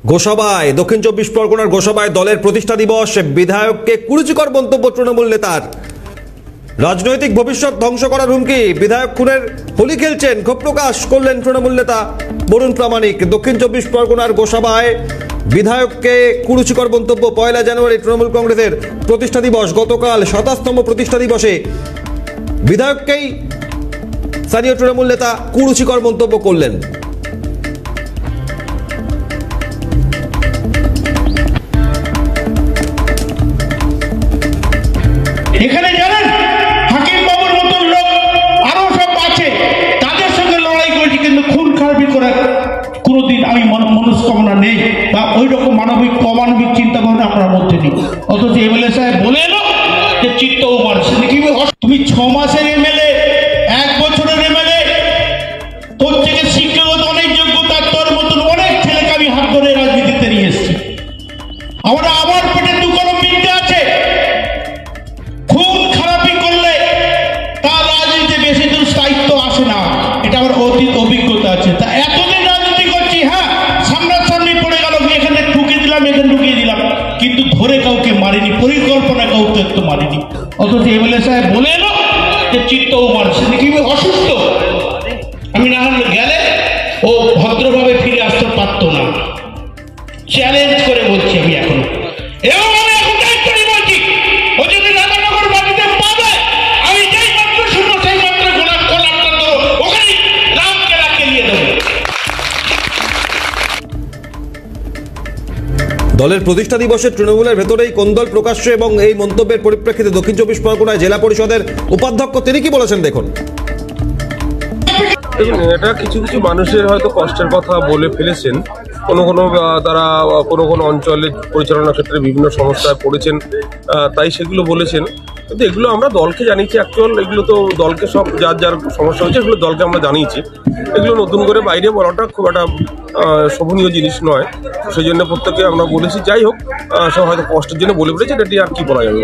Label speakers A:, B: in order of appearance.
A: গোসাবায় দক্ষিণ 24 পরগনার গোসাবায় দলের প্রতিষ্ঠা দিবস, বিধায়ককে কুরুচিকর মন্তব্য তৃণমূল নেতার। রাজনৈতিক ভবিষ্যৎ ধ্বংস করার হুমকি, বিধায়ক খুনের হোলি খেলছেন, ক্ষোভ প্রকাশ করলেন তৃণমূল নেতা বরুণ প্রামাণিক। দক্ষিণ 24 পরগনার গোসাবায় বিধায়ককে কুরুচিকর মন্তব্য। 1 জানুয়ারি তৃণমূল কংগ্রেসের প্রতিষ্ঠা দিবস, গতকাল 27তম প্রতিষ্ঠা দিবসে বিধায়ককেই স্থানীয় তৃণমূল নেতা কুরুচিকর মন্তব্য করলেন।
B: এখানে জানেন হাকিম বাবুর মতন লোক আরো সব আছে, তাদের সঙ্গে লড়াই করেছি, কিন্তু খুন খারাপি করার কোনোদিন আমি মনস্কামনা নেই বা ওই রকম অমানবিক চিন্তা ভাবনা আপনার মধ্যে নেই। অথচ এমএলএ সাহেব বলে এলো যে চিত্তও মারছে। তুমি 6 মাসের এমএলএ, 1 বছরের এমএলএ, তোর থেকে শিক্ষাগত অনেক যোগ্যতা, তোর মতন অনেক ছেলেকে আমি হাত ধরে রাজনীতিতে নিয়ে এসেছি। আমরা আমার পেটে 2 কলম বিদ্যা আছে। খুন খারাপি করলে তার রাজনীতিতে বেশি দূর স্থায়িত্ব আসে না, এটা আমার অতীত অভিজ্ঞতা আছে। তা এতদিন রাজনীতি করছি, হ্যাঁ সামনাসামনি পড়ে গেল, এখানে ঢুকিয়ে দিলাম, এখানে ঢুকিয়ে দিলাম, কিন্তু ধরে কাউকে মারিনি, পরিকল্পনা কাউকে একটু মারিনি। অথচ এমএলএ সাহেব বলে এলো যে চিত্তও মারছে, দেখি অসুস্থ। আমি না হলে গেলে ও ভদ্রভাবে ফিরে আসতে পারতো না। চ্যালেঞ্জ করে বলছি আমি এখন, এবং আমি এখন দায়িত্ব নিয়ে বলছি, ও যদি রাধানগর বাড়িতে পাবে, আমি যেই মাত্র শুনবো সেই মাত্র গোলাপটা দেবো, ওখানে রামকেলা কেলিয়ে দেবো।
A: দলের প্রতিষ্ঠা দিবসে তৃণমূলের ভেতরেই কোন্দল প্রকাশ্য, এবং এই মন্তব্যের পরিপ্রেক্ষিতে দক্ষিণ 24 পরগনায় জেলা পরিষদের উপাধ্যক্ষ তিনি কি বলেছেন দেখুন।
C: এটা কিছু কিছু মানুষের হয়তো কষ্টের কথা বলে ফেলেছেন, তারা কোনো অঞ্চলে পরিচালনার ক্ষেত্রে বিভিন্ন সমস্যায় পড়েছেন, তাই সেগুলো বলেছেন। কিন্তু এগুলো আমরা দলকে জানিয়েছি, অ্যাকচুয়াল এগুলো তো দলকে সব যার সমস্যা হয়েছে এগুলো দলকে আমরা জানিয়েছি। এগুলো নতুন করে বাইরে বলাটা খুব একটা শোভনীয় জিনিস নয়, সেই জন্য প্রত্যেকে আমরা বলেছি। যাই হোক, সব হয়তো কষ্টের জন্য বলে ফেলেছে, এটি আর কি বলা যাবে।